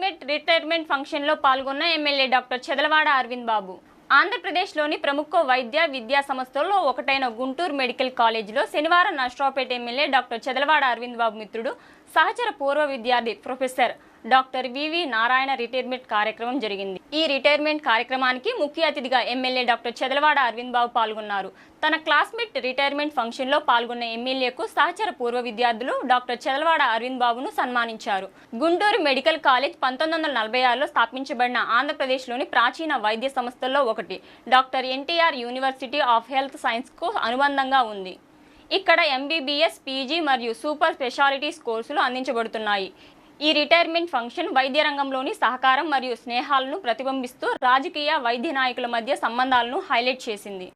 Classmate retirement ఫంక్షన్లో పాల్గొన్న MLA doctor Chedalavada Arvind బాబు. ఆంధ్రప్రదేశ్లోని ప్రముఖ వైద్య విద్యా సంస్థల్లో ఒకటైన గుంటూరు మెడికల్ కాలేజీలో శనివారం నర్సరావుపేట ఎమ్మెల్యే డాక్టర్ చెదలవాడ అరవింద్ బాబు మిత్రుడు, సహచర పూర్వ విద్యార్థి ప్రొఫెసర్ డాక్టర్ వివి నారాయణ రిటైర్మెంట్ కార్యక్రమం జరిగింది. ఈ రిటైర్మెంట్ కార్యక్రమానికి ముఖ్య అతిథిగా ఎమ్మెల్యే డాక్టర్ చెదలవాడ అరవింద్ బాబు పాల్గొన్నారు. తన క్లాస్మేట్ రిటైర్మెంట్ ఫంక్షన్లో పాల్గొన్న ఎమ్మెల్యేకు సహచర పూర్వ విద్యార్థులు డాక్టర్ చెదలవాడ అరవింద్ బాబును సన్మానించారు. గుంటూరు మెడికల్ కాలేజ్ 1946లో స్థాపించబడిన ఆంధ్రప్రదేశ్లోని ప్రాచీన వైద్య సంస్థల్లో ఒకటి. Doctor NTR university of health సైన్స్కు అనుబంధంగా ఉంది. ఇక్కడ ఎంబీబీఎస్, పీజీ మరియు సూపర్ స్పెషాలిటీస్ కోర్సులు అందించబడుతున్నాయి. ఈ రిటైర్మెంట్ ఫంక్షన్ వైద్య రంగంలోని సహకారం మరియు స్నేహాలను ప్రతిబింబిస్తూ రాజకీయ, వైద్య నాయకుల మధ్య సంబంధాలను హైలైట్ చేసింది.